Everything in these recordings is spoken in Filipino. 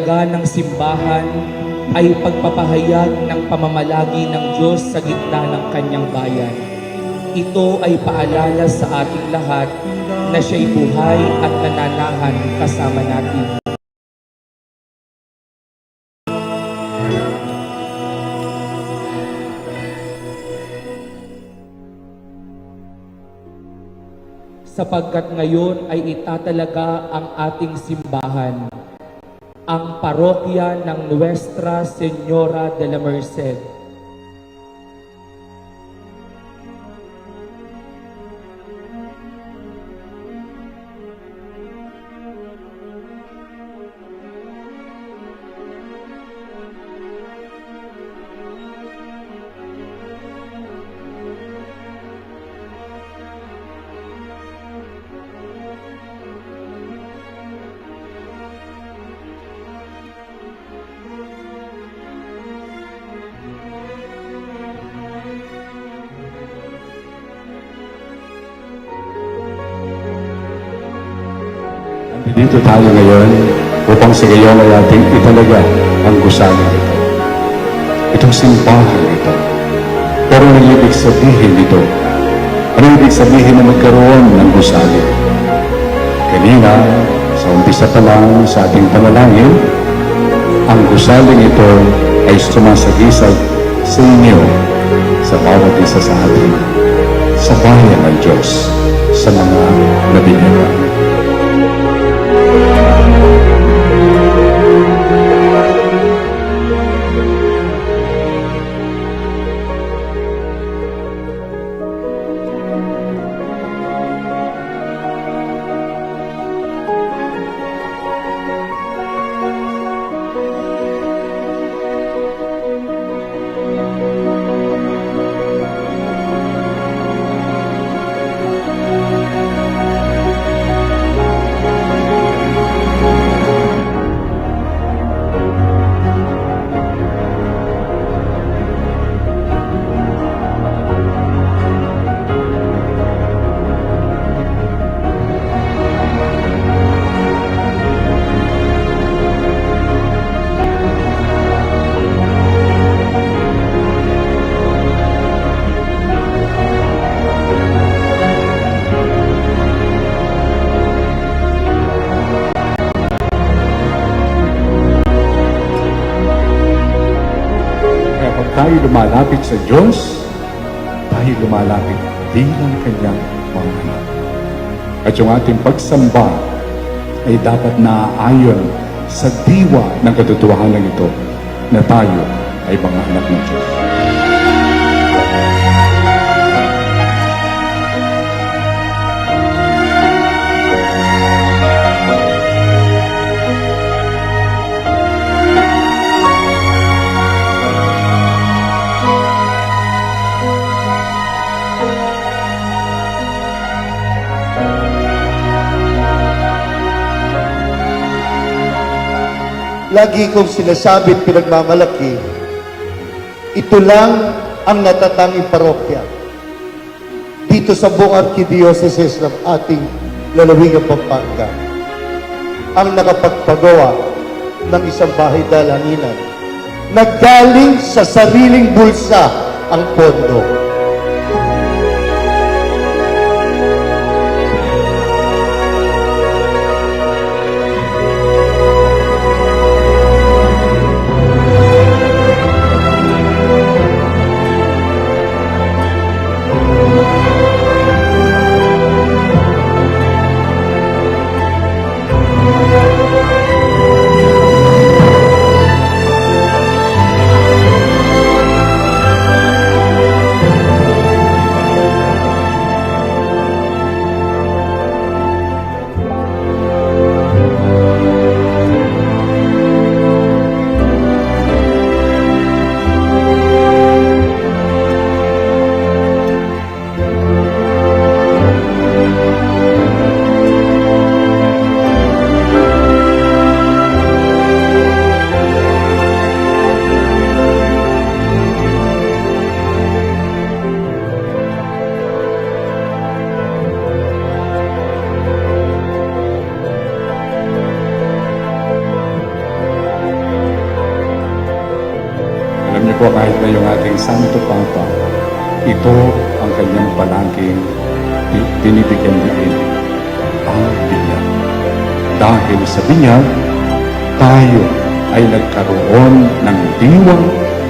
ng simbahan ay pagpapahayag ng pamamalagi ng Diyos sa gitna ng kanyang bayan. Ito ay paalala sa ating lahat na siya'y buhay at nananahan kasama natin. Sapagkat ngayon ay itatalaga ang ating simbahan, ang parokya ng Nuestra Señora de la Merced. Dito tayo ngayon upang sa gayon ay ating italaga ang gusali nito. Itong simbahan ito. Pero ano ibig sabihin nito? Ano ibig sabihin na magkaroon ng gusali? Kanina, sa umpisa pa lang sa ating panalangin, ang gusaling ito ay sumasagisag sa inyo, sa bawat isa sa atin, sa bayan ng Diyos, sa mga nabinyagan. Tayo lumalapit sa Diyos, tayo lumalapit bilang kanyang mga anak. At yung ating pagsamba ay dapat naaayon sa diwa ng katotohanan ito na tayo ay mga anak ng Diyos. Lagi kong sinasabi at pinagmamalaki, ito lang ang natatanging parokya dito sa buong Arkidiocese ng ating lalawigang Pampanga ang nakapagpagawa ng isang bahay dalangin na galing sa sariling bulsa ang pondo. po kahit na yung ating Santo Papa, ito ang kanyang palaging binibigyan din, ang binyag. Dahil sa binyag, tayo ay nagkaroon ng diwang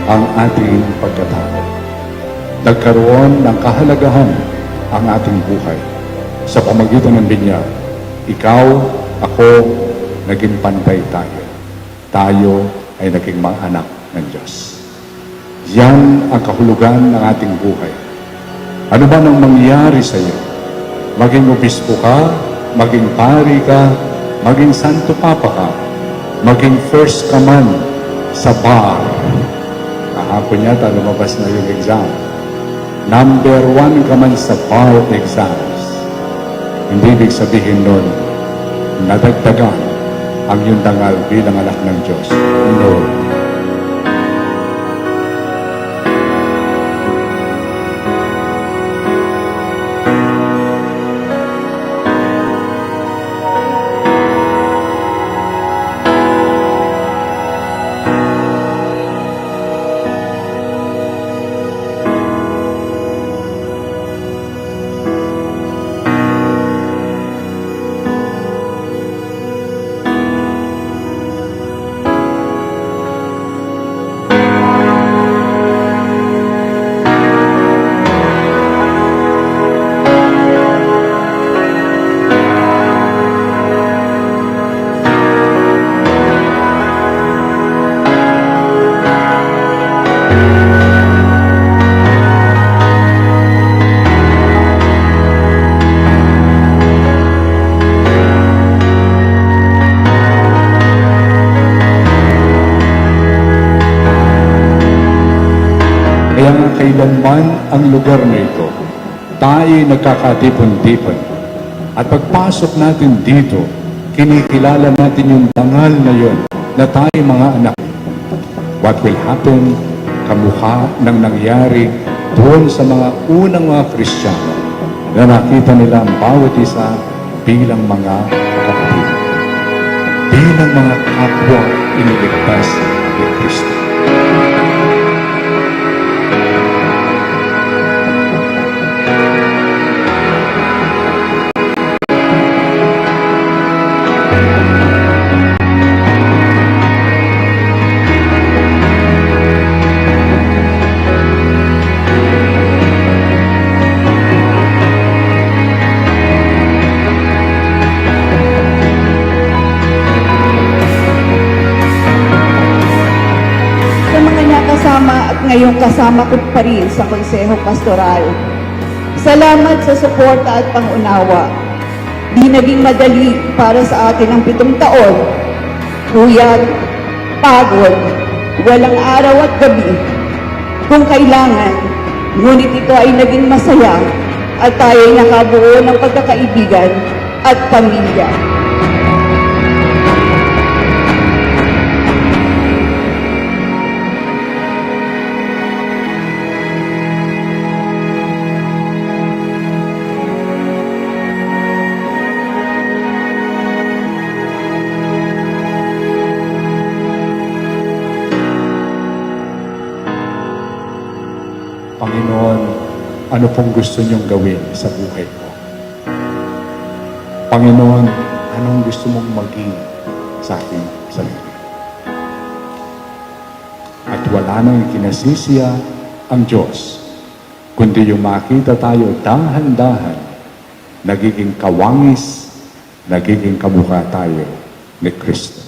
ang ating pagkatao. Nagkaroon ng kahalagahan ang ating buhay. Sa pamagitan ng binyag, ikaw, ako, naging pantay tayo. Tayo ay naging mga anak ng Diyos. Yan ang kahulugan ng ating buhay. Ano ba nang mangyari sa iyo? Maging obispo ka, maging pari ka, maging santo papa ka, maging first ka man sa bar. Kahapon yata lumabas na yung exam. Number 1 ka man sa bar exams. Hindi ibig sabihin nun, nadagdagan ang iyong dangal bilang anak ng Diyos. No. Kaya nga kailanman ang lugar na ito, tayo nagkakatipon-tipon. At pagpasok natin dito, kinikilala natin yung dangal na yon na tayo mga anak. What will happen? Kamukha ng nangyari doon sa mga unang mga Kristiyano na nakita nila ang bawat isa bilang mga kapatid. Bilang mga kapwa iniligtas ni Kristo. Ngayong kasama ko pa rin sa Konseho Pastoral. Salamat sa suporta at pangunawa. Di naging madali para sa atin ang 7 taon. Puyat, pagod, walang araw at gabi. Kung kailangan, ngunit ito ay naging masaya at tayo ay nakabuo ng pagkakaibigan at pamilya. Panginoon, ano pong gusto niyong gawin sa buhay ko? Panginoon, anong gusto mong maging sa aking sarili? At wala nang kinasisiya ang Diyos, kundi yung makita tayo dahan-dahan, nagiging kawangis, nagiging kamukha tayo ni Kristo.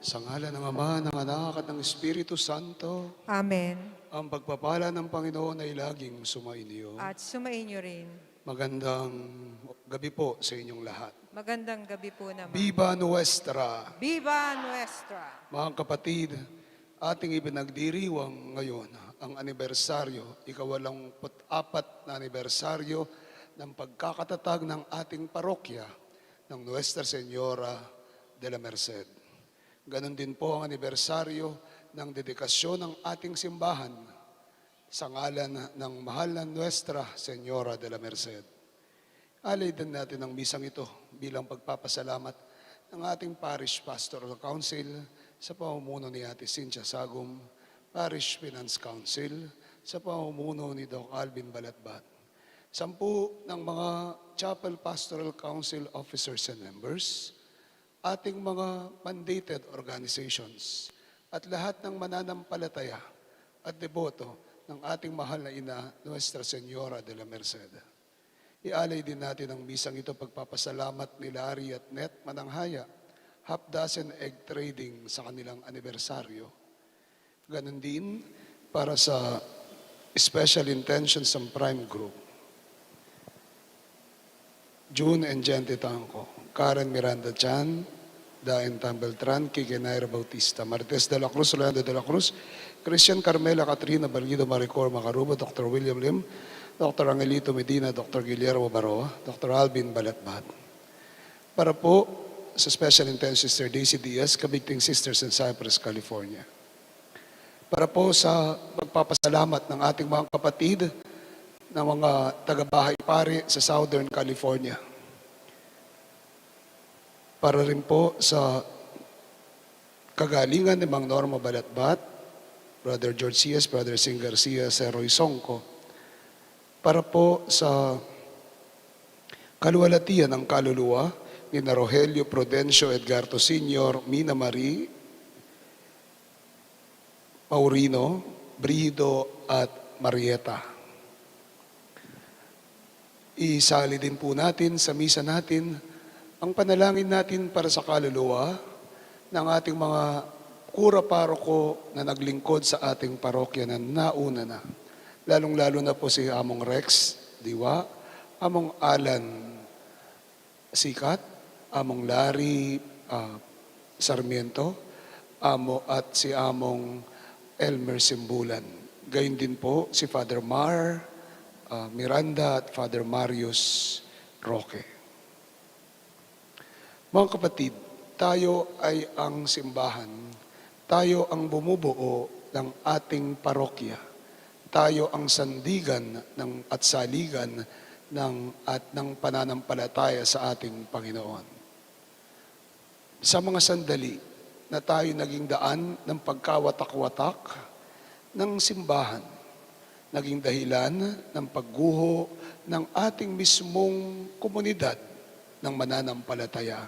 Sa ngalan ng Ama, ng Anak at ng Espiritu Santo, Amen. ang pagpapala ng Panginoon ay laging sumainyo. At sumainyo rin. Magandang gabi po sa inyong lahat. Magandang gabi po naman. Viva Nuestra! Viva Nuestra! Mga kapatid, ating ibinagdiriwang ngayon ang anibersaryo, ika-84 na anibersaryo ng pagkakatatag ng ating parokya ng Nuestra Señora de la Merced. Ganon din po ang anibersaryo ng dedikasyon ng ating simbahan sa ngalan ng mahal na Nuestra Señora de la Merced. Alay din natin ang misang ito bilang pagpapasalamat ng ating Parish Pastoral Council sa pamumuno ni Ate Cynthia Sagum, Parish Finance Council sa pamumuno ni Doc Alvin Balatbat, 10 ng mga Chapel Pastoral Council officers and members, ating mga mandated organizations, at lahat ng mananampalataya at deboto ng ating mahal na ina, Nuestra Señora de la Merced. Ialay din natin ang misang ito pagpapasalamat ni Larry at Net Mananghaya, half dozen egg trading sa kanilang anibersaryo. Ganon din para sa Special Intentions ng Prime Group, June and Gente Tangco, Karen Miranda Chan, Daen Tambeltran, Kike Naira Bautista, Martes de la Cruz, Rolando de la Cruz, Christian Carmela Catrina Balgido Maricor Macaruba, Dr. William Lim, Dr. Angelito Medina, Dr. Guillermo Baroa, Dr. Alvin Balatbat. Para po sa Special Intention Sister Daisy Diaz, Kabigting Sisters in Cypress, California. Para po sa pagpapasalamat ng ating mga kapatid na mga taga-bahay pare sa Southern California. Para rin po sa kagalingan ni Mang Norma Balatbat, Brother George Cias, Brother Sing Garcia, Sir Roy Songco. Para po sa kaluwalhatian ng kaluluwa ni Rogelio Prudencio Edgardo Sr., Mina Marie Maurino, Brido at Marieta. Isali din po natin sa misa natin ang panalangin natin para sa kaluluwa ng ating mga kura paroko na naglingkod sa ating parokya na nauna na. Lalong-lalo na po si Among Rex Diwa, Among Alan Sikat, Among Larry Sarmiento, at si Among Elmer Simbulan. Gayun din po si Father Mar Miranda at Father Marius Roque. Mga kapatid, tayo ay ang simbahan. Tayo ang bumubuo ng ating parokya. Tayo ang sandigan at saligan ng pananampalataya sa ating Panginoon. Sa mga sandali na tayo naging daan ng pagkawatak-watak ng simbahan, naging dahilan ng pagguho ng ating mismong komunidad ng mananampalataya.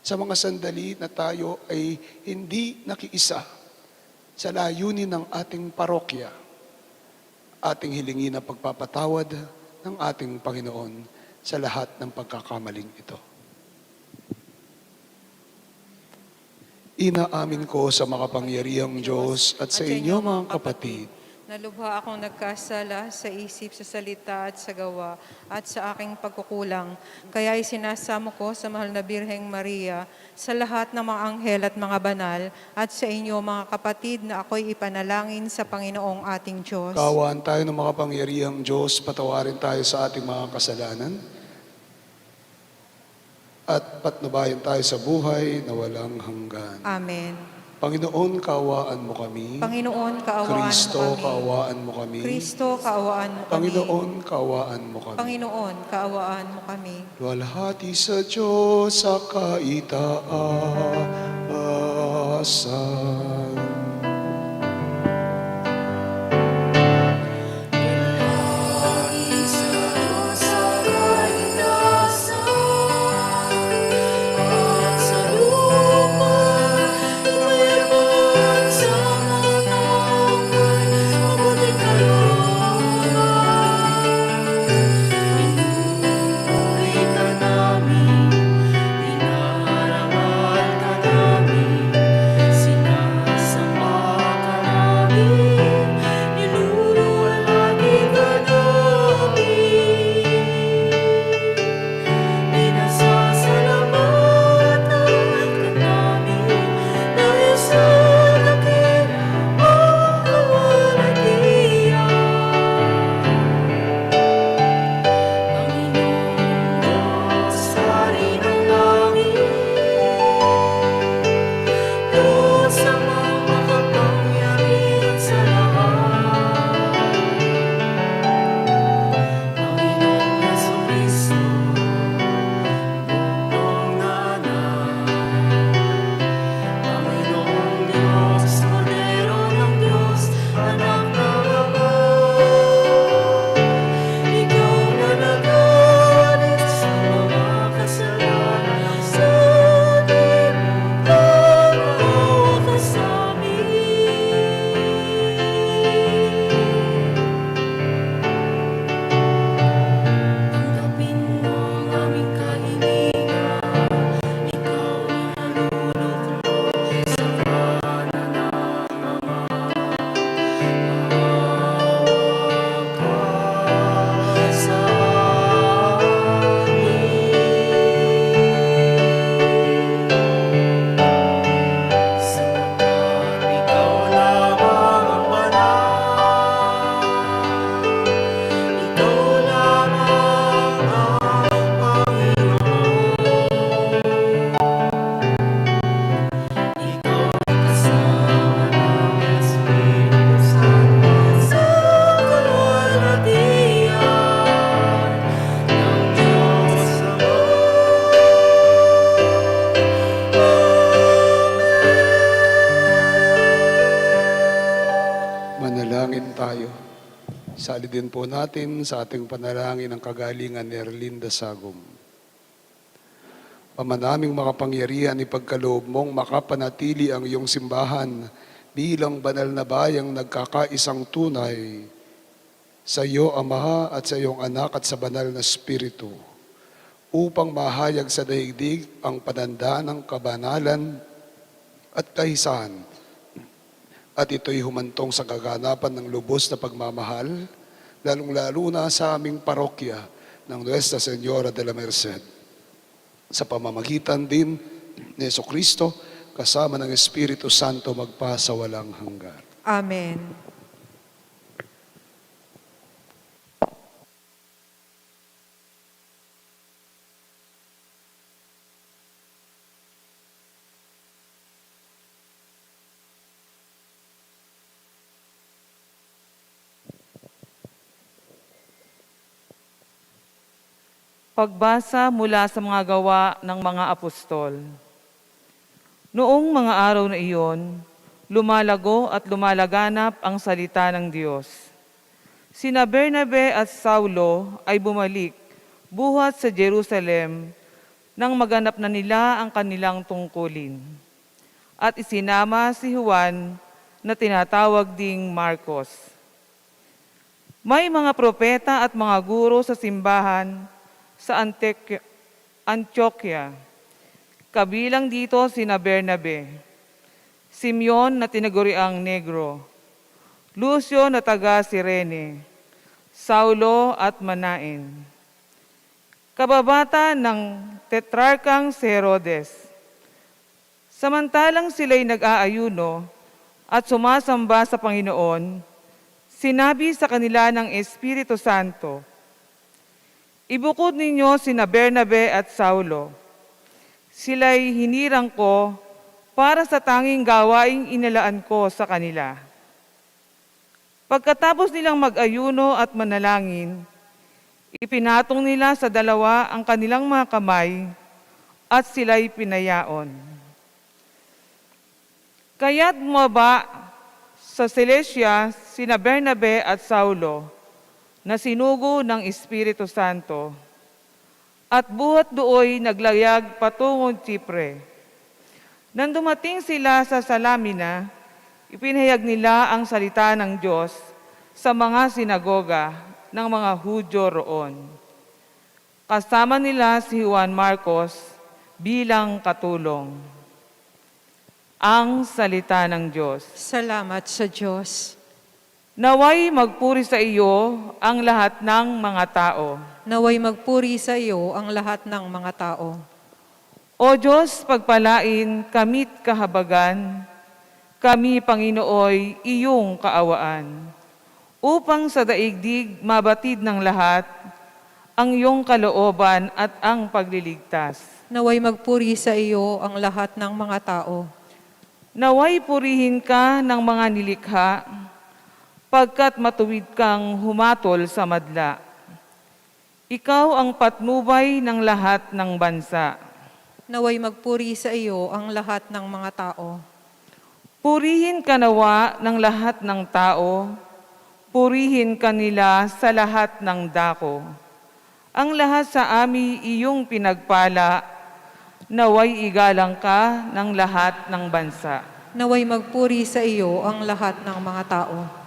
Sa mga sandali na tayo ay hindi nakiisa sa layunin ng ating parokya, ating hilingin ang pagpapatawad ng ating Panginoon sa lahat ng pagkakamaling ito. Inaamin ko sa makapangyarihang Diyos at sa inyo mga kapatid, Nalubha akong nagkasala sa isip, sa salita at sa gawa at sa aking pagkukulang. Kaya isinasamo ko sa mahal na Birheng Maria, sa lahat ng mga anghel at mga banal, at sa inyo mga kapatid na ako'y ipanalangin sa Panginoong ating Diyos. kaawaan tayo ng makapangyarihang Diyos, patawarin tayo sa ating mga kasalanan, at patnubayan tayo sa buhay na walang hanggan. Amen. Panginoon, kaawaan mo kami. Panginoon, kaawaan Kristo, mo kami. kaawaan mo kami. Kristo, kaawaan mo kami. Panginoon, kaawaan mo kami. Panginoon, kaawaan mo kami. Luwalhati sa Diyos sa kaitaasan. Isali din po natin sa ating panalangin ang kagalingan ni Erlinda Sagum. Pamanaming makapangyarihan, ipagkaloob mong makapanatili ang iyong simbahan bilang banal na bayang nagkakaisang tunay sa iyo, Ama, at sa iyong anak at sa banal na Espiritu, upang mahayag sa daigdig ang pananda ng kabanalan at kahisahan. At ito'y humantong sa kaganapan ng lubos na pagmamahal, lalong-lalo na sa aming parokya ng Nuestra Señora de la Merced. Sa pamamagitan din ni Jesucristo, kasama ng Espiritu Santo, magpasawalang hanggan. Amen. Pagbasa mula sa mga gawa ng mga apostol. Noong mga araw na iyon, lumalago at lumalaganap ang salita ng Diyos. Sina Bernabe at Saulo ay bumalik buhat sa Jerusalem nang maganap na nila ang kanilang tungkulin. At isinama si Juan na tinatawag ding Marcos. May mga propeta at mga guro sa simbahan sa Antioquia. Kabilang dito sina Bernabe, Simeon na tinaguriang Negro, Lucio na taga Cirene, Saulo at Manaen. Kababata ng tetrarkang si Herodes. Samantalang sila'y nag-aayuno at sumasamba sa Panginoon, sinabi sa kanila ng Espiritu Santo, "Ibukod ninyo sina Bernabe at Saulo. Sila'y hinirang ko para sa tanging gawaing inalaan ko sa kanila." Pagkatapos nilang mag-ayuno at manalangin, ipinatong nila sa dalawa ang kanilang mga kamay at sila'y pinayaon. Kaya't bumaba sa Seleucia sina Bernabe at Saulo na sinugo ng Espiritu Santo, at buhat dooy naglayag patungong Chipre. Nang dumating sila sa Salamina, ipinahayag nila ang salita ng Diyos sa mga sinagoga ng mga Hudyo roon. Kasama nila si Juan Marcos bilang katulong. Ang salita ng Diyos. Salamat sa Diyos. Naway magpuri sa iyo ang lahat ng mga tao. Naway magpuri sa iyo ang lahat ng mga tao. O Diyos, pagpalain kamit kahabagan, kami, Panginooy, iyong kaawaan, upang sa daigdig mabatid ng lahat ang iyong kalooban at ang pagliligtas. Naway magpuri sa iyo ang lahat ng mga tao. Naway purihin ka ng mga nilikha, pagkat matuwid kang humatol sa madla. Ikaw ang patnubay ng lahat ng bansa. Naway magpuri sa iyo ang lahat ng mga tao. Purihin ka nawa ng lahat ng tao, purihin ka nila sa lahat ng dako. Ang lahat sa amin iyong pinagpala, naway igalang ka ng lahat ng bansa. Naway magpuri sa iyo ang lahat ng mga tao.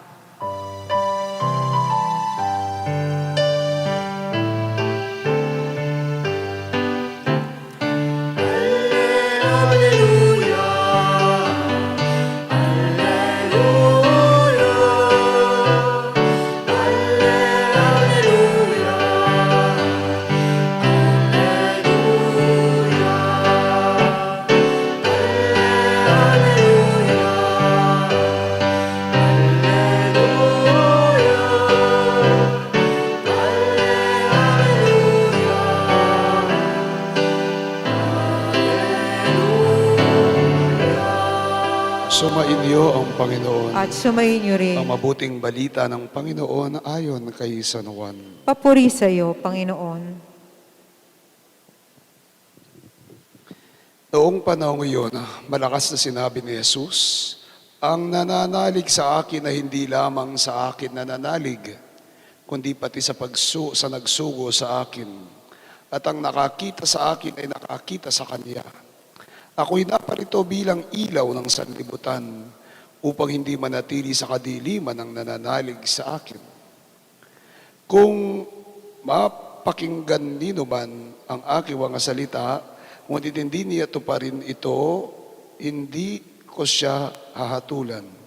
Sumainyo ang Panginoon. At sumayin niyo rin. Ang mabuting balita ng Panginoon ayon kay San Juan. Papuri sa iyo, Panginoon. Noong panahon iyon, malakas na sinabi ni Jesus, "Ang nananalig sa akin na hindi lamang sa akin nananalig, kundi pati sa nagsugo sa akin. At ang nakakita sa akin ay nakakita sa Kanya. Ako'y naparito bilang ilaw ng sanlibutan upang hindi manatili sa kadiliman ang nananalig sa akin. Kung mapakinggan nino man ang aking mga salita, ngunit hindi niya tuparin ito, hindi ko siya hahatulan.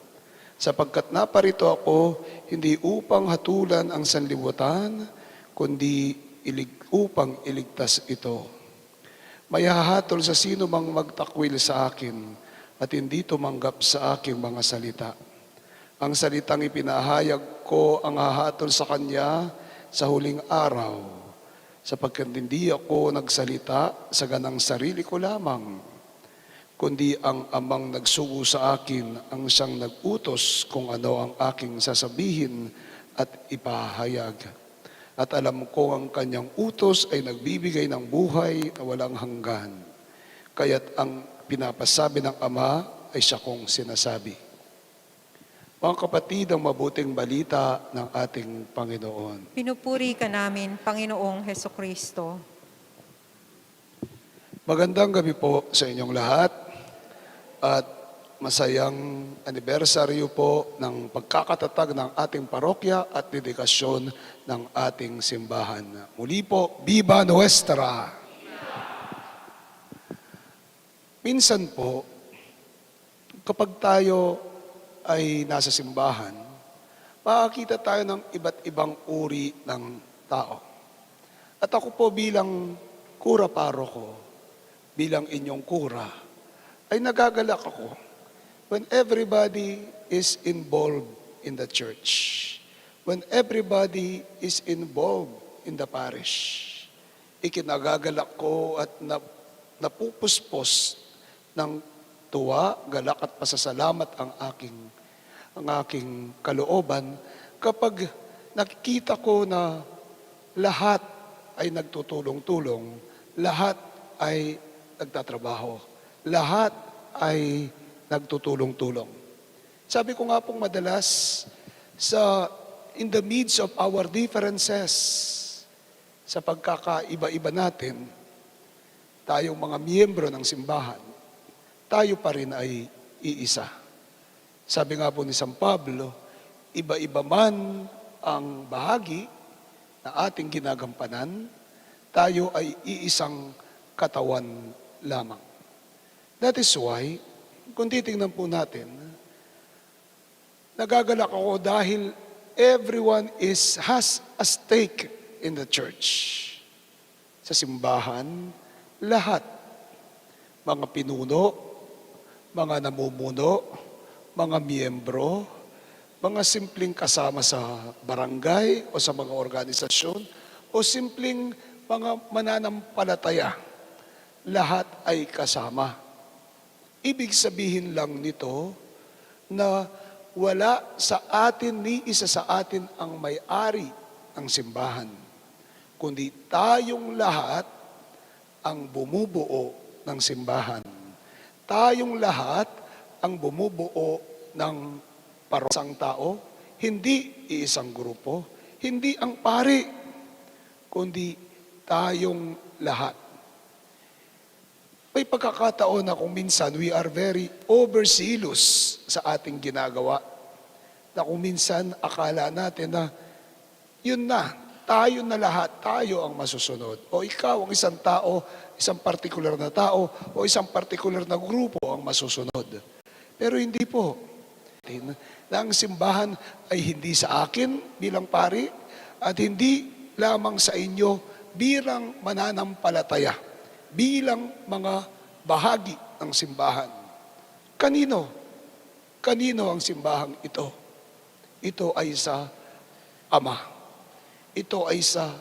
Sapagkat naparito ako, hindi upang hatulan ang sanlibutan, kundi upang iligtas ito. May hahatol sa sino mang magtakwil sa akin at hindi tumanggap sa aking mga salita. Ang salitang ipinahayag ko ang hahatol sa kanya sa huling araw, sapagkat hindi ako nagsalita sa ganang sarili ko lamang, kundi ang amang nagsugo sa akin ang siyang nag-utos kung ano ang aking sasabihin at ipahayag. At alam ko ang kanyang utos ay nagbibigay ng buhay na walang hanggan. Kaya't ang pinapasabi ng Ama ay siya kong sinasabi. Mga kapatid, ang mabuting balita ng ating Panginoon. Pinupuri ka namin, Panginoong Hesukristo. Magandang gabi po sa inyong lahat at masayang anibersaryo po ng pagkakatatag ng ating parokya at dedikasyon ng ating simbahan. Muli po, Viva Nuestra! Minsan po, kapag tayo ay nasa simbahan, makakita tayo ng iba't ibang uri ng tao. At ako po bilang kura paroko, bilang inyong kura, ay nagagalak ako when everybody is involved in the church, when everybody is involved in the parish. Ikinagagalak ko at napupuspos ng tuwa, galak at pasasalamat ang aking kalooban kapag nakikita ko na lahat ay nagtutulong-tulong, lahat ay nagtatrabaho, lahat ay nagtutulong-tulong. Sabi ko nga pong madalas, in the midst of our differences, sa pagkakaiba-iba natin, tayong mga miyembro ng simbahan, tayo pa rin ay iisa. Sabi nga po ni San Pablo, iba-iba man ang bahagi na ating ginagampanan, tayo ay iisang katawan lamang. That is why, kung titingnan po natin, nagagalak ako dahil everyone has a stake in the church. Sa simbahan, lahat, mga pinuno, mga namumuno, mga miyembro, mga simpleng kasama sa barangay o sa mga organisasyon, o simpleng mga mananampalataya, lahat ay kasama. Ibig sabihin lang nito na wala sa atin ni isa sa atin ang may-ari ng simbahan, kundi tayong lahat ang bumubuo ng simbahan. Tayong lahat ang bumubuo ng parosang tao, hindi iisang grupo, hindi ang pari, kundi tayong lahat. May pagkakataon na kung minsan we are very overzealous sa ating ginagawa. Na kung minsan akala natin na yun na, tayo na lahat, tayo ang masusunod. O ikaw ang isang tao, isang partikular na tao, o isang partikular na grupo ang masusunod. Pero hindi po. Na ang simbahan ay hindi sa akin bilang pari at hindi lamang sa inyo bilang mananampalataya, bilang mga bahagi ng simbahan. Kanino? Kanino ang simbahang ito? Ito ay sa Ama. Ito ay sa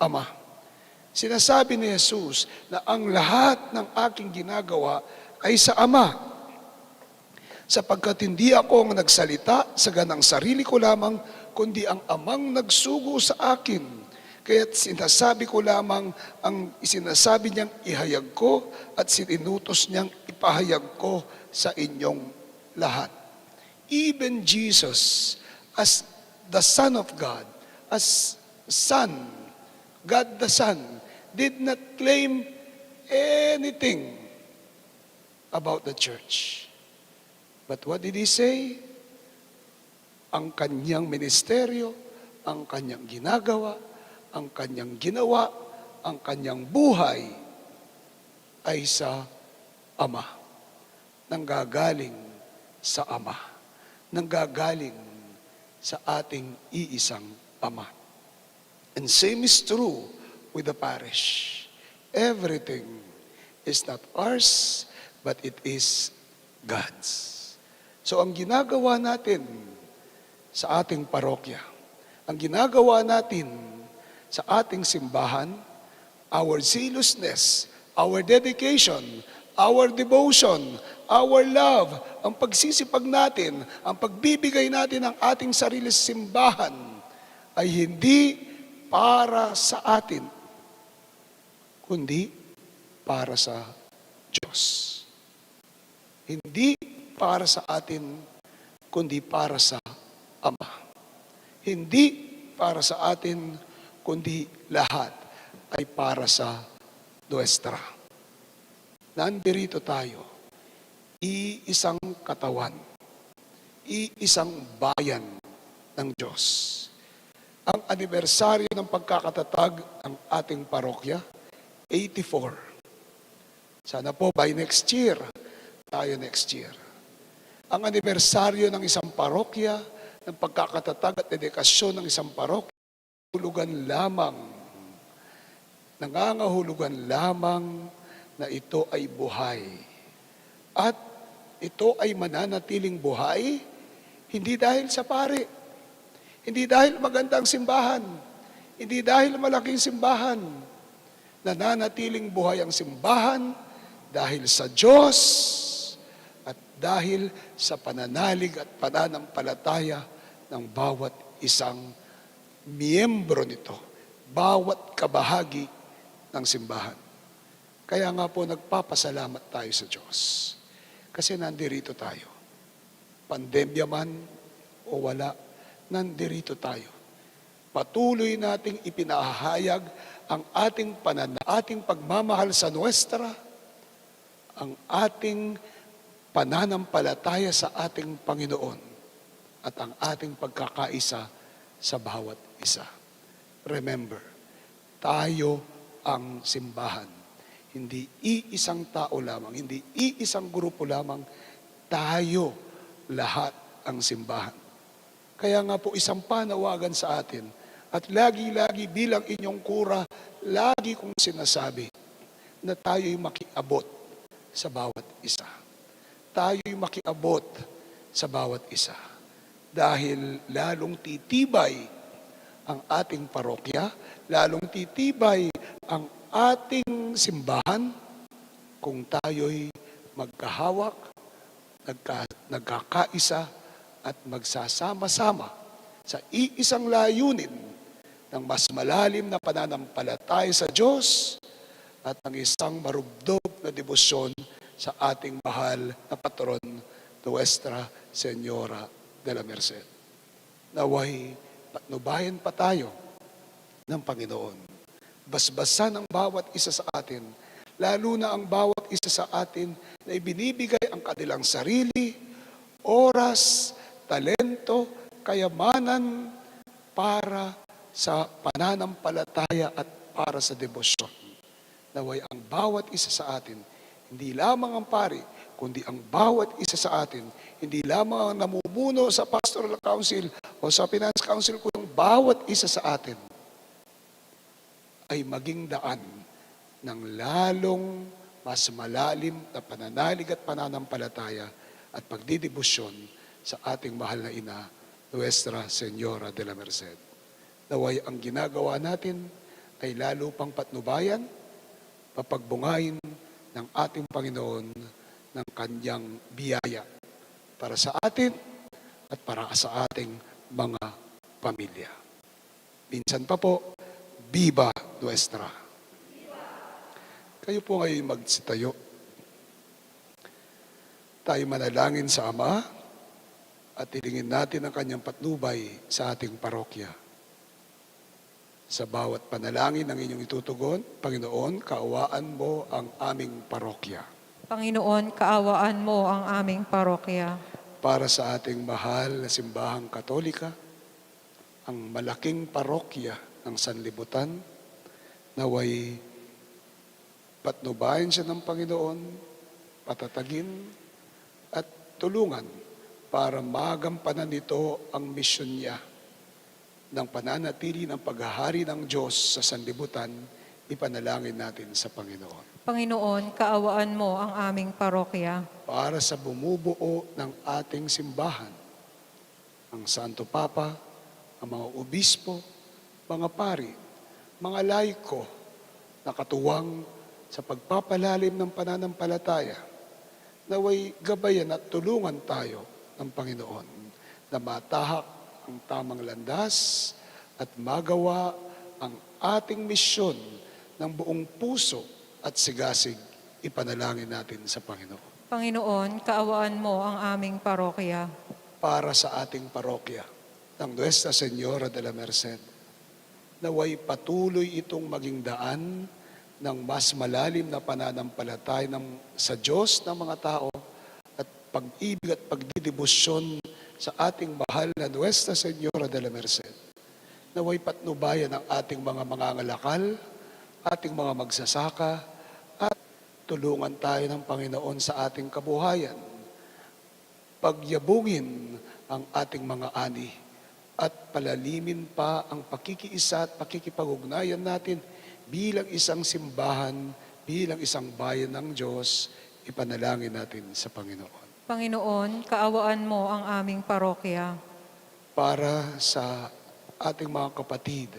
Ama. Sinasabi ni Jesus na ang lahat ng aking ginagawa ay sa Ama. Sapagkat hindi ako ang nagsalita sa ganang sarili ko lamang, kundi ang Amang nagsugo sa akin. Kaya't sinasabi ko lamang ang isinasabi niyang ihayag ko at sinutos niyang ipahayag ko sa inyong lahat. Even Jesus, as the Son of God, as Son, God the Son, did not claim anything about the church. But what did He say? Ang kanyang ministeryo, ang kanyang ginagawa, ang kanyang ginawa, ang kanyang buhay ay sa Ama. Nanggagaling sa Ama. Nanggagaling sa ating iisang Ama. And same is true with the parish. Everything is not ours, but it is God's. So ang ginagawa natin sa ating parokya, ang ginagawa natin sa ating simbahan, our zealousness, our dedication, our devotion, our love, ang pagsisipag natin, ang pagbibigay natin ng ating sarili sa simbahan ay hindi para sa atin, kundi para sa Diyos. Hindi para sa atin, kundi para sa Ama. Hindi para sa atin, kundi lahat ay para sa nuestra. Nandirito tayo, iisang katawan, iisang bayan ng Diyos. Ang anibersaryo ng pagkakatatag ng ating parokya, 84. Sana po by next year, tayo next year. Ang anibersaryo ng isang parokya, ng pagkakatatag at dedikasyon ng isang parokya, nangangahulugan lamang na ito ay buhay. At ito ay mananatiling buhay, hindi dahil sa pari, hindi dahil magandang simbahan, hindi dahil malaking simbahan. Nananatiling buhay ang simbahan dahil sa Diyos at dahil sa pananalig at pananampalataya ng bawat isang miyembro nito, bawat kabahagi ng simbahan. Kaya nga po nagpapasalamat tayo sa Diyos. Kasi nandirito tayo. Pandemya man o wala, nandirito tayo. Patuloy nating ipinahayag ang ating pagmamahal sa nuestra, ang ating pananampalataya sa ating Panginoon, at ang ating pagkakaisa sa bawat isa. Remember, tayo ang simbahan. Hindi iisang tao lamang, hindi iisang grupo lamang, tayo lahat ang simbahan. Kaya nga po isang panawagan sa atin, at lagi-lagi bilang inyong kura, lagi kong sinasabi na tayo'y makiabot sa bawat isa. Tayo'y makiabot sa bawat isa. Dahil lalong titibay ang ating parokya, lalong titibay ang ating simbahan kung tayo'y magkahawak, nagkakaisa at magsasama-sama sa iisang layunin ng mas malalim na pananampalataya sa Diyos at ng isang marubdob na debosyon sa ating mahal na patron, Nuestra Señora de la Merced. Naway patnubayan pa tayo ng Panginoon. Basbasan ang bawat isa sa atin, lalo na ang bawat isa sa atin na ibinibigay ang kanilang sarili, oras, talento, kayamanan para sa pananampalataya at para sa debosyon. Naway ang bawat isa sa atin, hindi lamang ang pari, kundi ang bawat isa sa atin, hindi lamang ang namumuno sa pastoral council o sa finance council, kundi ang bawat isa sa atin ay maging daan ng lalong mas malalim na pananalig at pananampalataya at pagdidibusyon sa ating mahal na ina, Nuestra Señora de la Merced. Naway ang ginagawa natin ay lalo pang patnubayan, papagbungayin ng ating Panginoon ng kanyang biyaya para sa atin at para sa ating mga pamilya. Minsan pa po, Viva Nuestra! Kayo po ngayon magsitayo. Tayo manalangin sa Ama at hilingin natin ang kanyang patnubay sa ating parokya. Sa bawat panalangin ng inyong itutugon, Panginoon, kaawaan mo ang aming parokya. Panginoon, kaawaan mo ang aming parokya. Para sa ating mahal na simbahang Katolika, ang malaking parokya ng sanlibutan, naway patnubayan siya ng Panginoon, patatagin at tulungan para magampanan nito ang misyon niya ng pananatili ng paghahari ng Diyos sa sanlibutan. Ipanalangin natin sa Panginoon. Panginoon, kaawaan mo ang aming parokya. Para sa bumubuo ng ating simbahan, ang Santo Papa, ang mga obispo, mga pari, mga laiko na katuwang sa pagpapalalim ng pananampalataya, naway gabayan at tulungan tayo ng Panginoon na matahak ang tamang landas at magawa ang ating misyon ng buong puso at sigasig. Ipanalangin natin sa Panginoon. Panginoon, kaawaan mo ang aming parokya. Para sa ating parokya ng Nuestra Señora de la Merced, naway patuloy itong maging daan ng mas malalim na pananampalataya sa Diyos ng mga tao at pag-ibig at pagdidibusyon sa ating mahal na Nuestra Señora de la Merced. Naway patnubayan ang ating mga mangangalakal, ating mga magsasaka, at tulungan tayo ng Panginoon sa ating kabuhayan. Pagyabungin ang ating mga ani at palalimin pa ang pakikiisa at pakikipag-ugnayan natin bilang isang simbahan, bilang isang bayan ng Diyos. Ipanalangin natin sa Panginoon. Panginoon, kaawaan mo ang aming parokya. Para sa ating mga kapatid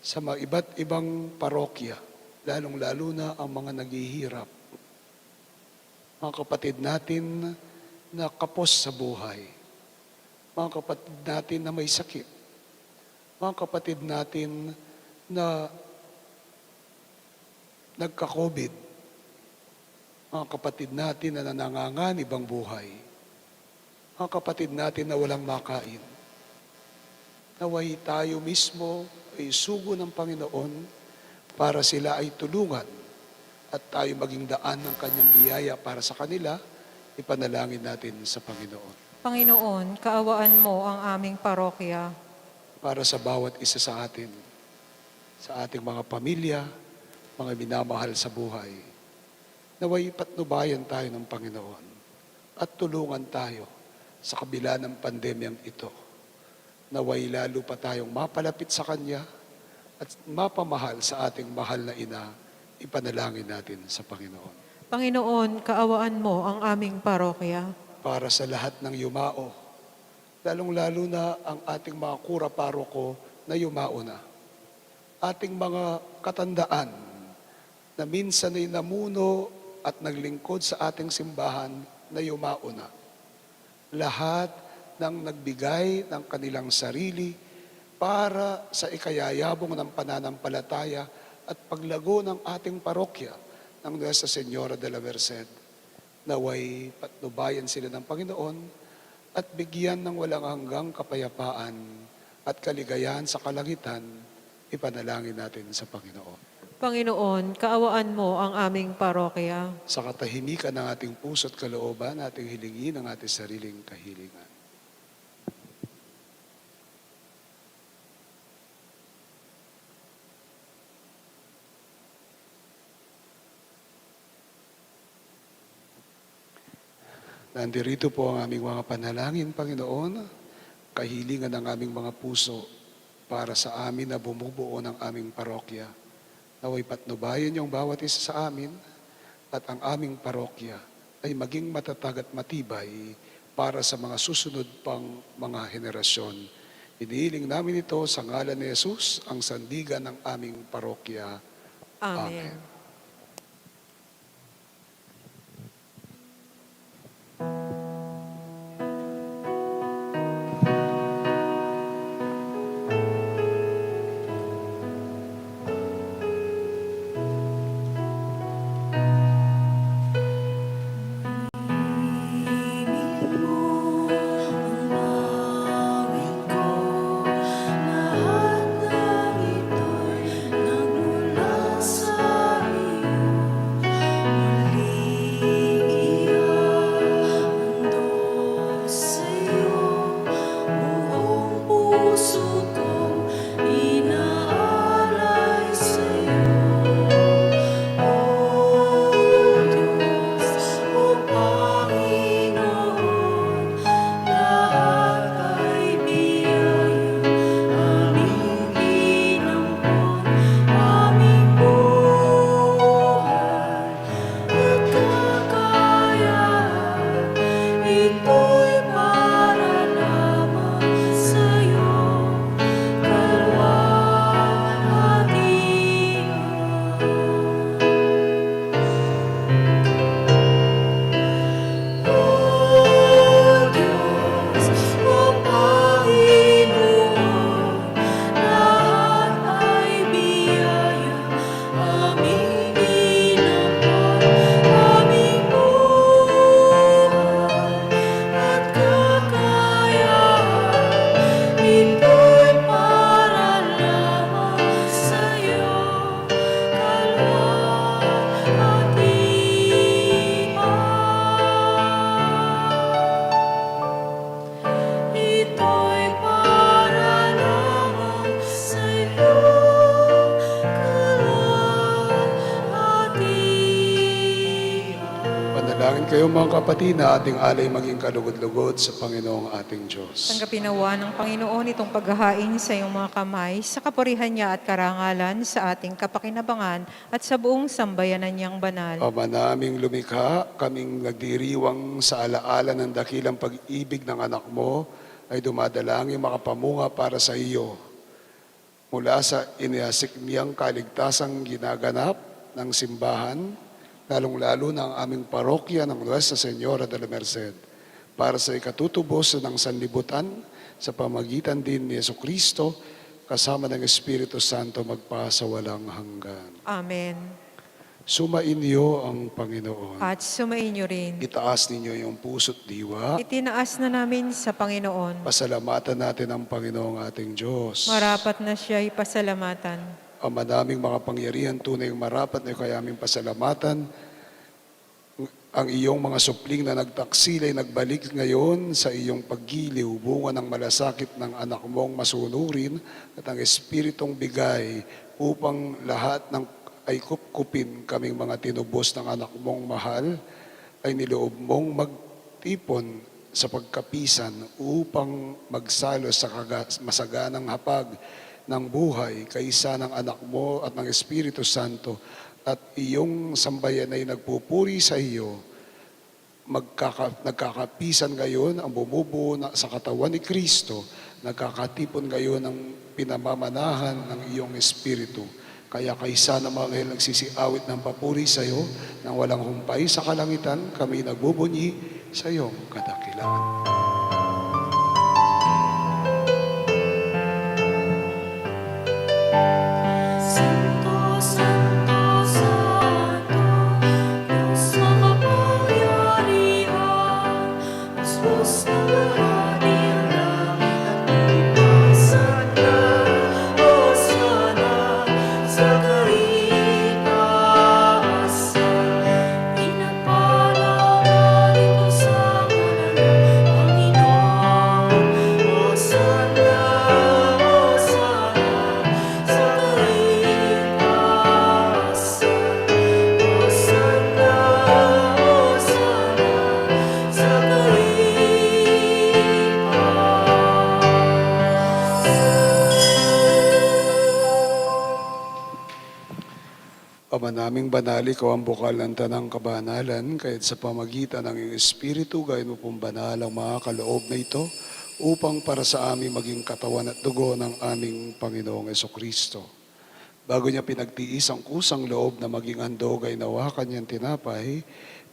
sa mga iba't ibang parokya, lalong-lalo na ang mga naghihirap, mga kapatid natin na kapos sa buhay, mga kapatid natin na may sakit, mga kapatid natin na nagka-COVID, mga kapatid natin na nanganganib ang buhay, mga kapatid natin na walang makain. Naway tayo mismo ay sugo ng Panginoon para sila ay tulungan at tayo maging daan ng kanyang biyaya para sa kanila. Ipanalangin natin sa Panginoon. Panginoon, kaawaan mo ang aming parokya. Para sa bawat isa sa atin, sa ating mga pamilya, mga minamahal sa buhay, naway patnubayan tayo ng Panginoon at tulungan tayo sa kabila ng pandemyang ito. Naway lalo pa tayong mapalapit sa Kanya at mapamahal sa ating mahal na ina. Ipanalangin natin sa Panginoon. Panginoon, kaawaan mo ang aming parokya. Para sa lahat ng yumao, lalong-lalo na ang ating mga kura-paroko na yumao na. Ating mga katandaan na minsan ay namuno at naglingkod sa ating simbahan na yumao na. Lahat ng nagbigay ng kanilang sarili para sa ikayayabong ng pananampalataya at paglago ng ating parokya ng Nuestra Señora de la Merced. Naway patnubayan sila ng Panginoon at bigyan ng walang hanggang kapayapaan at kaligayahan sa kalangitan. Ipanalangin natin sa Panginoon. Panginoon, kaawaan mo ang aming parokya. Sa katahimikan ng ating puso at kalooban, ating hilingin ang ating sariling kahilingan. Nandirito po ang aming mga panalangin, Panginoon, kahilingan ng aming mga puso para sa amin na bumubuo ng aming parokya. Naway patnubayan yung bawat isa sa amin at ang aming parokya ay maging matatag at matibay para sa mga susunod pang mga henerasyon. Inihiling namin ito sa ngalan ni Jesus, ang sandigan ng aming parokya. Amen. Ang awit ko Kayo mga kapatid na ating alay maging kalugod-lugod sa Panginoong ating Diyos. Tanggapin nawa ng Panginoon itong paghahain sa iyong mga kamay sa kapurihan niya at karangalan sa ating kapakinabangan at sa buong sambayanan niyang banal. Ama naming lumikha, kaming nagdiriwang sa alaala ng dakilang pag-ibig ng anak mo, ay dumadalangin makapamunga para sa iyo. Mula sa iniasik niyang kaligtasang ginaganap ng simbahan, lalong-lalo na ang aming parokya ng Nuestra Señora de la Merced, para sa ikatutubos ng sanlibutan sa pamagitan din ni Jesucristo, kasama ng Espiritu Santo magpasawalang hanggan. Amen. Sumainyo ang Panginoon. At sumainyo rin. Itaas ninyo yung puso't diwa. Itinaas na namin sa Panginoon. Pasalamatan natin ang Panginoong ating Diyos. Marapat na siya'y pasalamatan. Ama naming makapangyarihan, tunay marapat na kaya aming pasalamatan. Ang iyong mga supling na nagtaksilay nagbalik ngayon sa iyong paggiliw, bunga ng malasakit ng anak mong masunurin at ang Espiritong bigay upang lahat ng ay kupkupin kaming mga tinubos ng anak mong mahal, ay niloob mong magtipon sa pagkapisan upang magsalo sa masaganang hapag ng buhay kaysa ng anak mo at ng Espiritu Santo, at iyong sambayan ay nagpupuri sa iyo. Nagkakapisan ngayon ang bumubuo sa katawan ni Kristo, nagkakatipon ngayon ang pinamamanahan ng iyong Espiritu. Kaya kaysa ng mga anghel nagsisiawit ng papuri sa iyo, nang walang humpay sa kalangitan, kami nagbubunyi sa iyong kadakilaan. Santo, Santo, Santo, Diyos makapangyarihan, Diyos ng langit at ipasan na, Hosana sa kaitaasan. Pinagpalaran ito sa ngalan ng Panginoon, Hosana, Hosana sa kaitaasan. Hosana, Hosana sa kaitaasan. Ama naming banal, ikaw ang bukal ng tanang kabanalan, kahit sa pamagitan ng iyong Espiritu, gayon mo pong banal ang mga kaloob na ito, upang para sa amin maging katawan at dugo ng aming Panginoong Jesucristo. Bago niya pinagtiis ang kusang loob na maging handog ay nawa kanyang tinapay,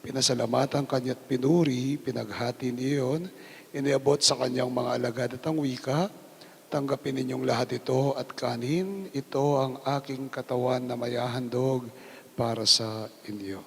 pinasalamatan kanya't pinuri, pinaghati niyon, iniabot sa kanyang mga alagad at ang wika, tanggapin ninyong lahat ito at kanin, ito ang aking katawan na mayahandog para sa inyo.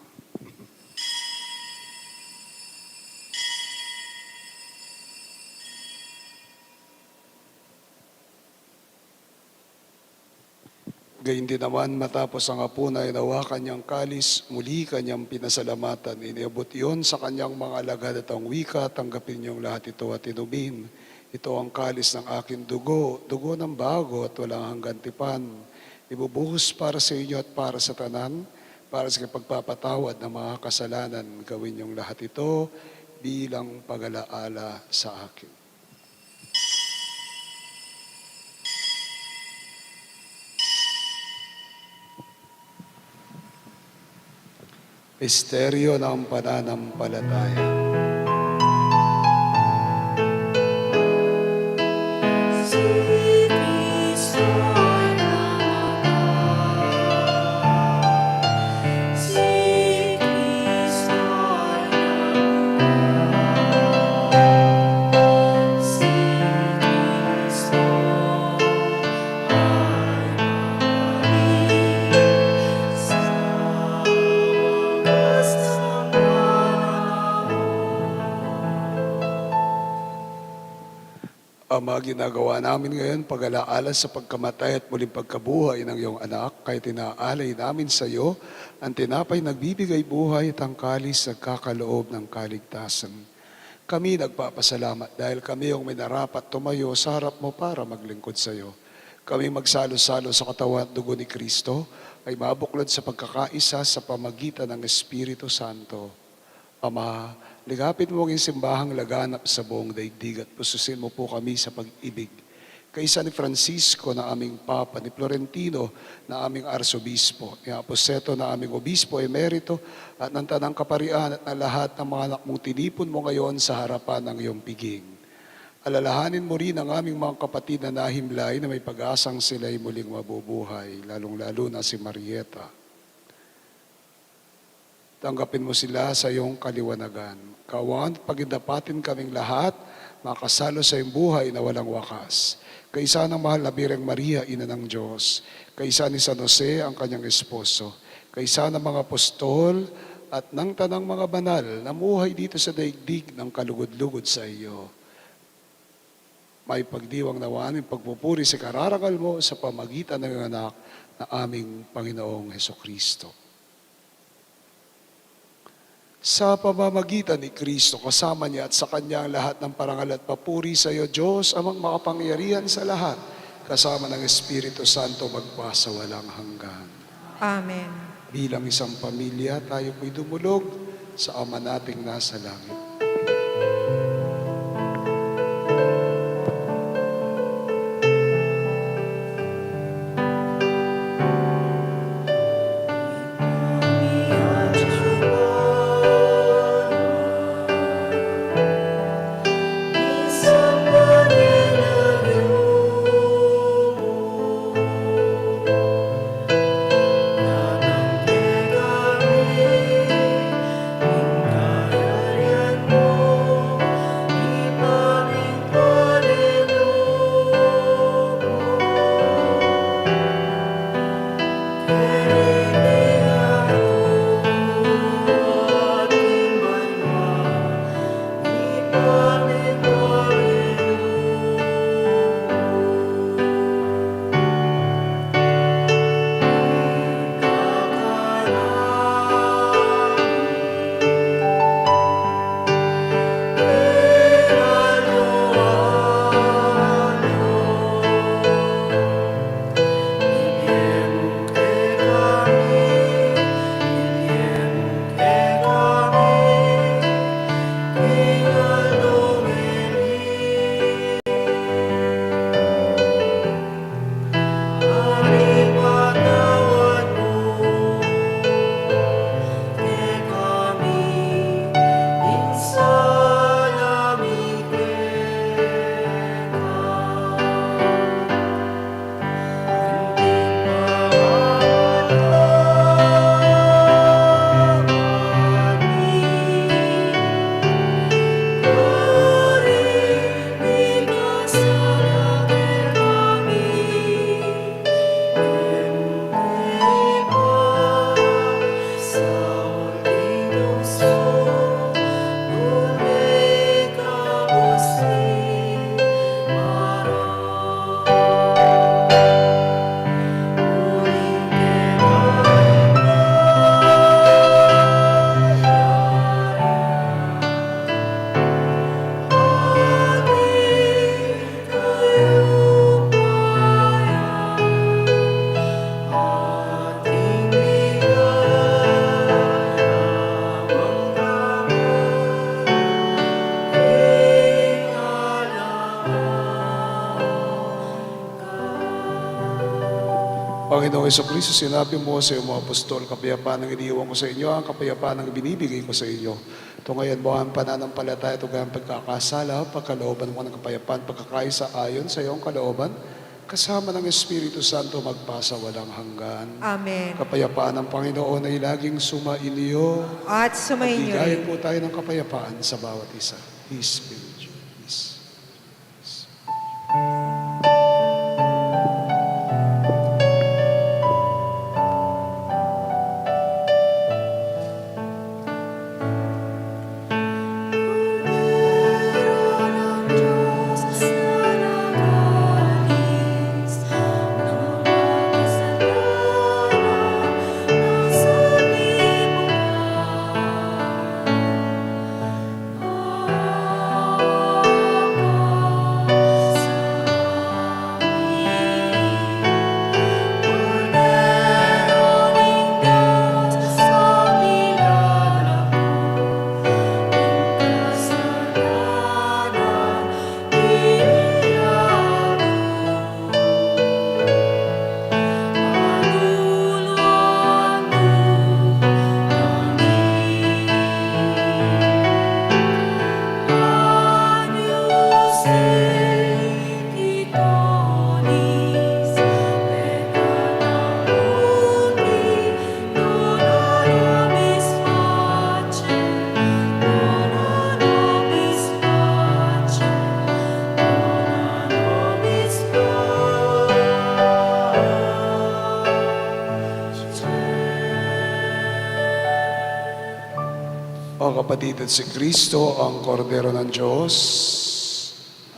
Gayun din naman, matapos ang hapon ay nawa kanyang kalis, muli kanyang pinasalamatan. Iniabot iyon sa kanyang mga alagad at ang wika, tanggapin niyong lahat ito at inumin. Ito ang kalis ng aking dugo, dugo ng bago at walang hanggan tipan. Ibubuhos para sa inyo at para sa tanan, para sa pagpapatawad ng mga kasalanan. Gawin niyong lahat ito bilang pag-alaala sa akin. Misteryo ng pananampalataya. Si Kristo ay namatay. Si Kristo ay namatay. Si Kristo ay namatay. Sa wagas ng panahon. Ama, ginagawa namin ngayon pag-alaala sa pagkamatay at muling pagkabuhay ng iyong anak, kaya tinaalay namin sa iyo ang tinapay nagbibigay buhay at ang kalis nagkakaloob ng kaligtasan. Kami nagpapasalamat dahil kami yung minarapat tumayo sa harap mo para maglingkod sa iyo. Kami magsalo-salo sa katawan at dugo ni Kristo ay mabuklod sa pagkakaisa sa pamagitan ng Espiritu Santo. Ama, ligapit mo ang simbahang laganap sa buong daigdig at pususin mo po kami sa pag-ibig. Kaisa ni Francisco na aming Papa, ni Florentino na aming Arsobispo, ni Aposeto na aming Obispo Emerito, at ng Tanang Kaparian at ng lahat ng mga anak mong tinipon mo ngayon sa harapan ng iyong piging. Alalahanin mo rin ang aming mga kapatid na nahimlay na may pag-asang sila'y muling mabubuhay, lalong-lalo na si Marieta. Tanggapin mo sila sa iyong kaliwanagan. Kawan at pagindapatin kaming lahat, makasalo sa iyong buhay na walang wakas. Kaisa ng mahal na Birheng Maria, Ina ng Diyos. Kaisa ni San Jose, ang kanyang esposo. Kaisa ng mga apostol at ng tanang mga banal na muhay dito sa daigdig ng kalugod-lugod sa iyo. May pagdiwang nawaan ng pagpupuri sa kararangal mo sa pamagitan ng anak na aming Panginoong Hesukristo. Sa pamamagitan ni Kristo, kasama niya at sa Kanya ang lahat ng parangal at papuri sa iyo, Diyos, amang makapangyarihan sa lahat, kasama ng Espiritu Santo magpasa walang hanggan. Amen. Bilang isang pamilya, tayo po'y dumulog sa Ama nating nasa langit. Panginoong Hesukristo, sinabi mo sa iyong mga apostol, kapayapaan ang iniiwan ko sa inyo, ang kapayapaan ang binibigay ko sa inyo. Tungayan mo ang pananampalataya, tungayan pagkakasala, pagkalooban mo ng kapayapaan, pagkakaisa ayon sa iyong kalooban, kasama ng Espiritu Santo magpasa walang hanggan. Amen. Kapayapaan ng Panginoon ay laging sumainyo. At sumainyo Bigayan rin. po tayo ng kapayapaan sa bawat isa. Peace be with you. Peace. Sa Mga kapatid, at si Kristo ang kordero ng Diyos,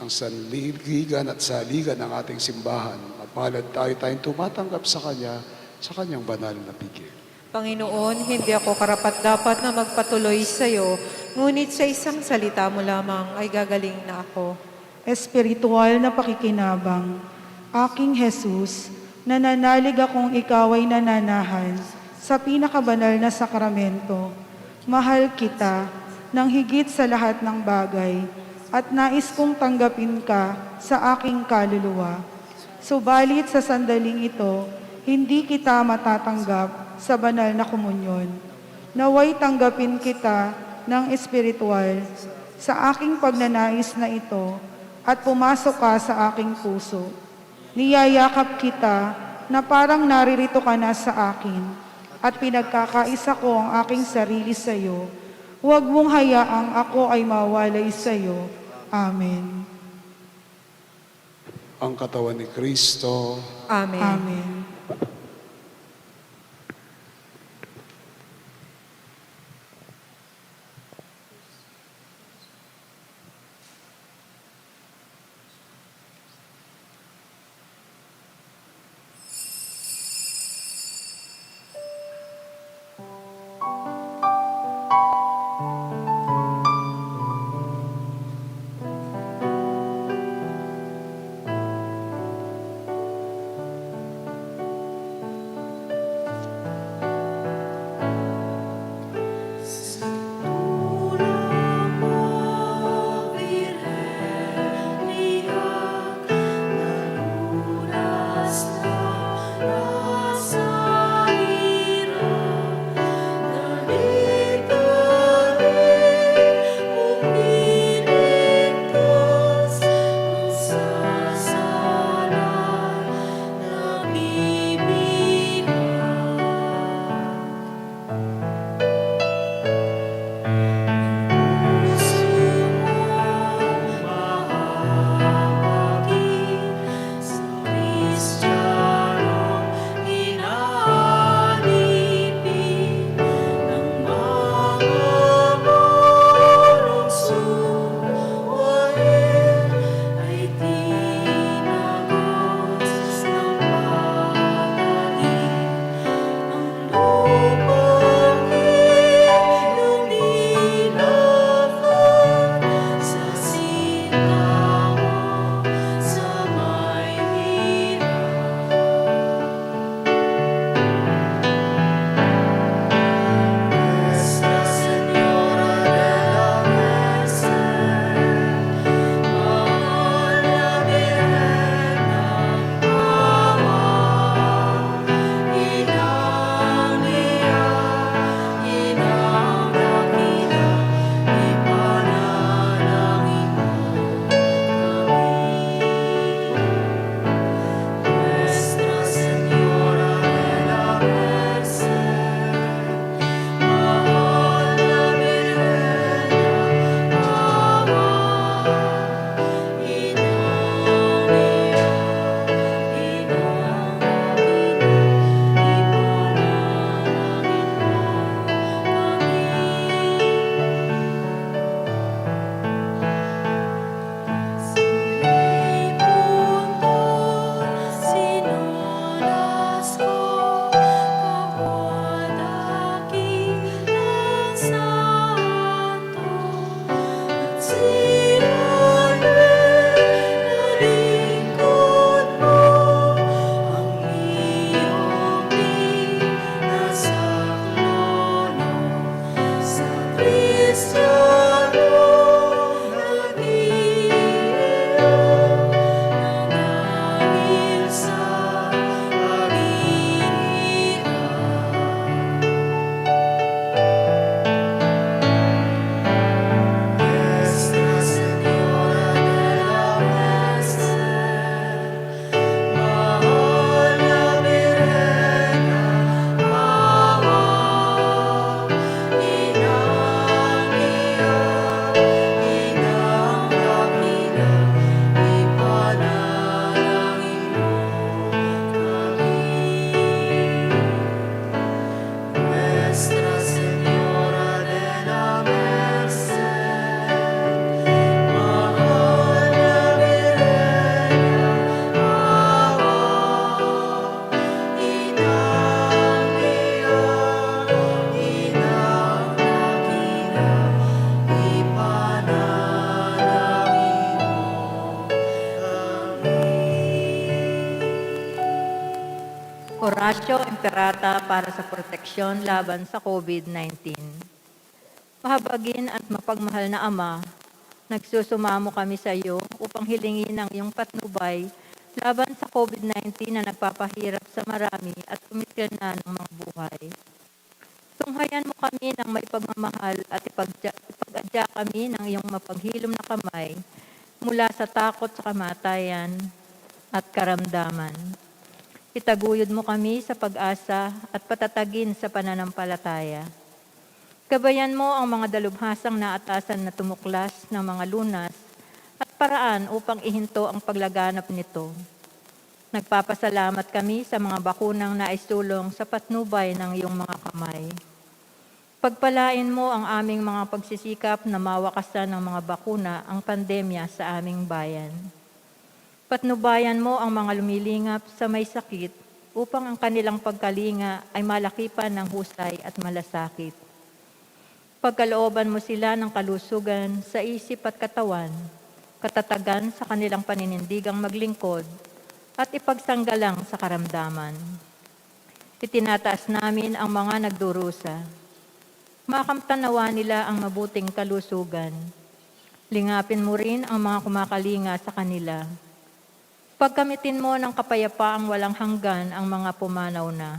ang sanligan at saligan ng ating simbahan. At palad tayong tumatanggap sa Kanya, sa Kanyang banal na pigil. Panginoon, hindi ako karapat-dapat na magpatuloy sa iyo, ngunit sa isang salita mo lamang ay gagaling na ako. Espiritual na pakikinabang, aking Jesus, nananalig akong ikaw ay nananahan sa pinakabanal na sakramento. Mahal kita ng higit sa lahat ng bagay at nais kong tanggapin ka sa aking kaluluwa. Subalit sa sandaling ito, hindi kita matatanggap sa banal na komunyon. Naway tanggapin kita ng espiritual sa aking pagnanais na ito at pumasok ka sa aking puso. Niyayakap kita na parang naririto ka na sa akin at pinagkakaisa ko ang aking sarili sa iyo. Huwag mong hayaang ako ay mawalay sa iyo. Amen. Ang katawan ni Kristo, Amen. Amen. Ratio Imperata para sa proteksyon laban sa COVID-19. Mahabagin at mapagmahal na Ama, nagsusumamo kami sa iyo upang hilingin ang iyong patnubay laban sa COVID-19 na nagpapahirap sa marami at kumiskena ng mga buhay. Tunghayan mo kami ng may pagmamahal at ipagadya kami ng iyong mapaghilom na kamay mula sa takot sa kamatayan at karamdaman. Itaguyod mo kami sa pag-asa at patatagin sa pananampalataya. Gabayan mo ang mga dalubhasang naatasan na tumuklas ng mga lunas at paraan upang ihinto ang paglaganap nito. Nagpapasalamat kami sa mga bakunang naisulong sa patnubay ng iyong mga kamay. Pagpalain mo ang aming mga pagsisikap na mawakasan ng mga bakuna ang pandemya sa aming bayan. Patnubayan mo ang mga lumilingap sa may sakit upang ang kanilang pagkalinga ay malakipan ng husay at malasakit. Pagkalooban mo sila ng kalusugan sa isip at katawan, katatagan sa kanilang paninindigang maglingkod, at ipagsanggalang sa karamdaman. Itinataas namin ang mga nagdurusa. Makamtanawa nila ang mabuting kalusugan. Lingapin mo rin ang mga kumakalinga sa kanila. Pagkamitin mo ng kapayapaang walang hanggan ang mga pumanaw na.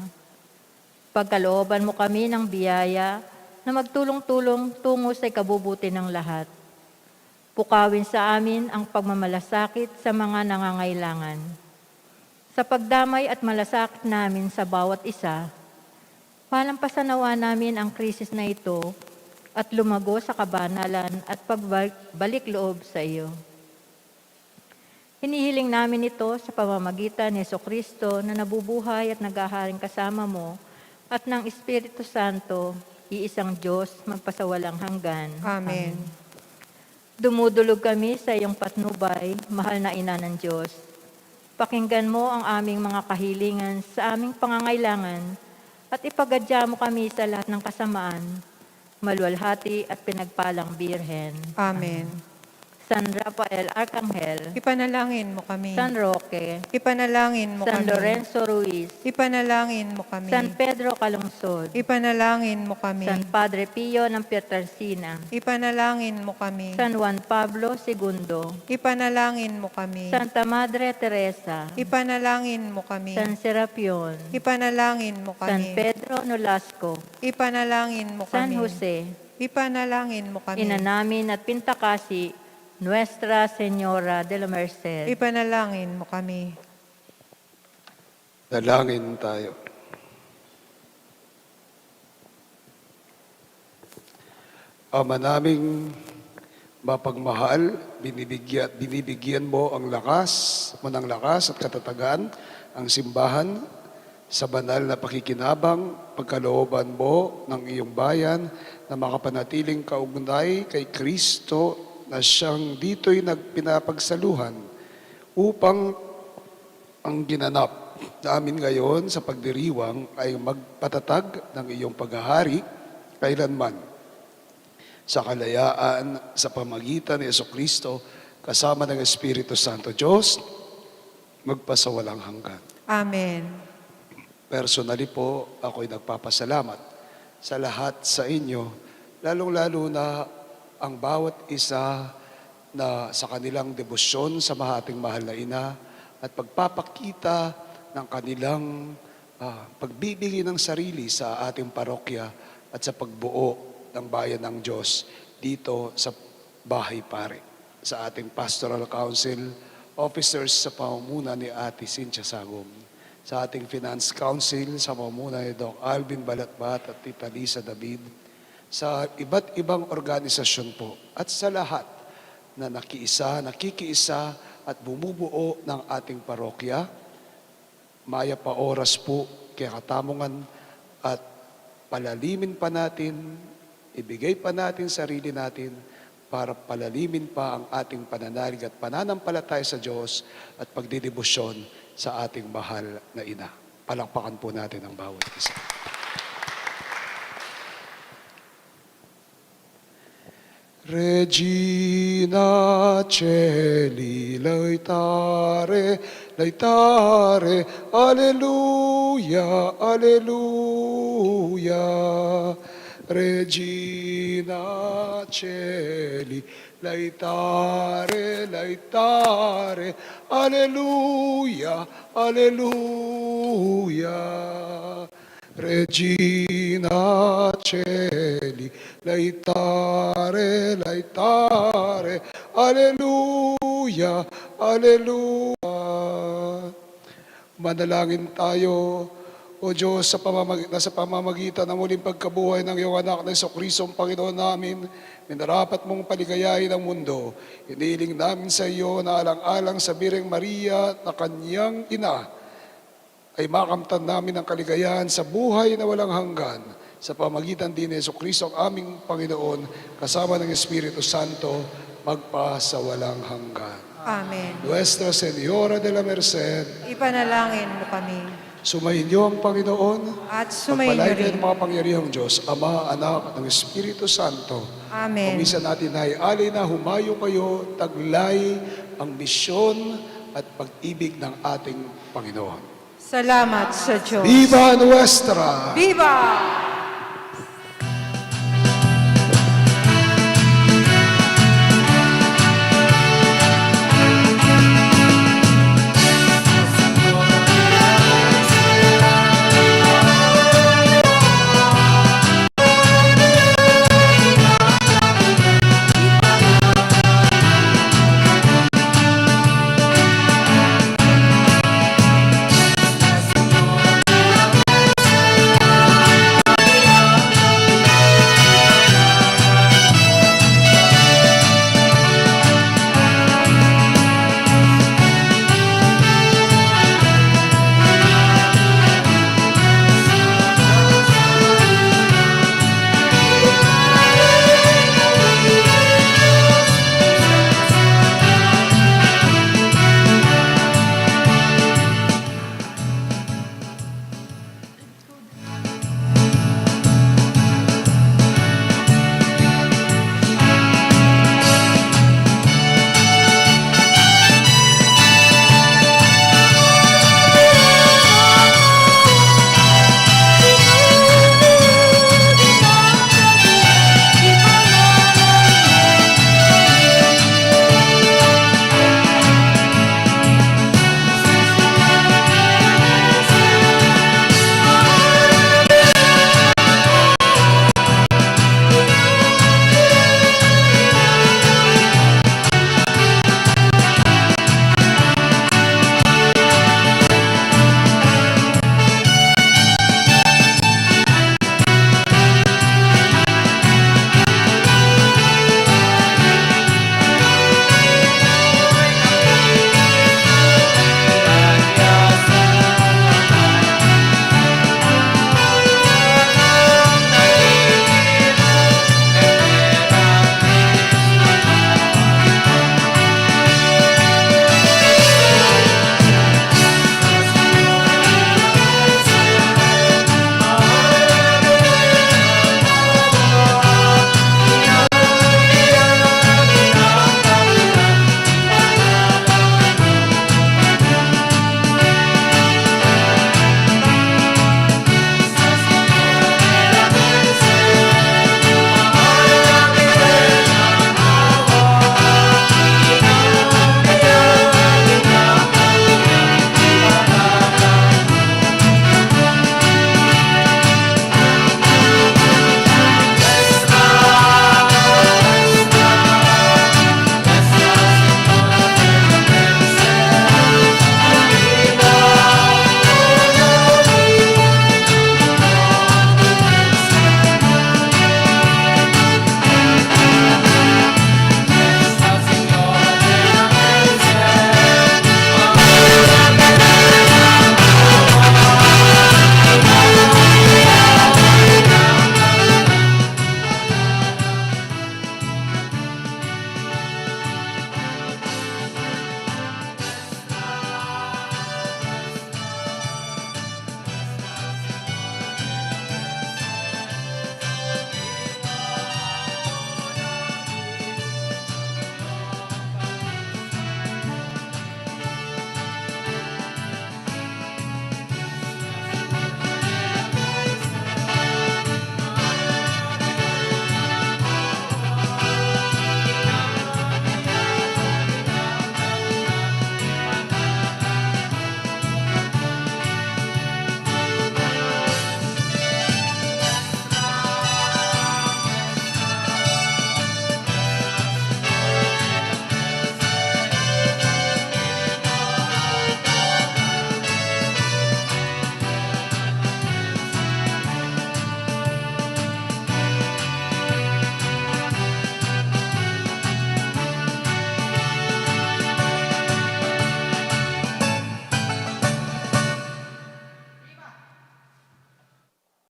Pagkalooban mo kami ng biyaya na magtulong-tulong tungo sa ikabubuti ng lahat. Pukawin sa amin ang pagmamalasakit sa mga nangangailangan. Sa pagdamay at malasakit namin sa bawat isa, palampasanawa namin ang krisis na ito at lumago sa kabanalan at pagbalik loob sa iyo. Hinihiling namin ito sa pamamagitan ni Jesucristo na nabubuhay at naghaharing kasama mo at ng Espiritu Santo, iisang Diyos, magpasawalang hanggan. Amen. Dumudulog kami sa iyong patnubay, mahal na Ina ng Diyos. Pakinggan mo ang aming mga kahilingan sa aming pangangailangan at ipagadya mo kami sa lahat ng kasamaan, maluwalhati at pinagpalang Birhen. Amen. San Rafael Arcangel, Ipanalangin mo kami. San Roque, Ipanalangin mo San kami. Lorenzo Ruiz, Ipanalangin mo kami. San Pedro Calungsod, Ipanalangin mo kami. San Padre Pio ng Pietrelcina, Ipanalangin mo kami. San Juan Pablo II, Ipanalangin mo kami. Santa Madre Teresa, Ipanalangin mo kami. San Serapion, Ipanalangin mo San kami. Pedro Nolasco, Ipanalangin mo San kami. Jose, Ipanalangin mo kami. Ina namin at Pintakasi, Nuestra Señora de la Merced. Ipanalangin mo kami. Dalangin tayo. Ama naming mapagmahal, binibigyan mo ang lakas, ng lakas at katatagan ang simbahan sa banal na pakikinabang, pagkalooban mo ng iyong bayan na makapanatiling kaugnay kay Kristo na siyang dito'y nagpinapagsaluhan upang ang ginanap namin ngayon sa pagdiriwang ay magpatatag ng iyong paghahari kailanman sa kalayaan sa pamagitan ni Jesucristo kasama ng Espiritu Santo Diyos magpasawalang hanggan. Amen. Personally po, ako'y nagpapasalamat sa lahat sa inyo, lalong-lalo na ang bawat isa na sa kanilang debosyon sa mahating mahal na ina at pagpapakita ng kanilang pagbibigay ng sarili sa ating parokya at sa pagbuo ng bayan ng Diyos dito sa Bahay Pare. Sa ating Pastoral Council officers sa pamumuno ni Ate Cynthia Sagom. Sa ating Finance Council sa pamumuno ni Doc Alvin Balatbat at Tita Lisa David. Sa iba't ibang organisasyon po at sa lahat na nakikiisa at bumubuo ng ating parokya. Maya pa oras po kaya katamungan at palalimin pa natin, ibigay pa natin sarili natin para palalimin pa ang ating pananalig at pananampalataya sa Diyos at pagdidibusyon sa ating mahal na ina. Palakpakan po natin ang bawat isa. Regina Celi Laetare laitare, Alleluia, Alleluia. Regina Celi, laitare, laitare, Alleluia, Alleluia. Regina Celi, laitare, laitare, Alleluia, Alleluia. Manalangin tayo, O Diyos, sa pamamagitan ng muling pagkabuhay ng iyong anak na Jesucristo, ang Panginoon namin, minarapat mong paligayahin ang mundo. Hinihiling namin sa iyo na alang-alang sa Birheng Maria na kanyang ina, ay makamtan namin ang kaligayahan sa buhay na walang hanggan sa pamagitan din ni Jesucristo ang aming Panginoon, kasama ng Espiritu Santo, magpa sa walang hanggan. Amen. Nuestra Señora de la Merced, Ipanalangin mo kami. sumayin niyo ang Paginoon, At sumayin niyo pagpalain rin. kayo ng mga pangyarihang Diyos, Ama, Anak, ng Espiritu Santo. Amen. Kumisa natin ay alay na humayo kayo, taglay ang misyon at pag-ibig ng ating Panginoon. Salamat sa Diyos. Viva Nuestra! Viva!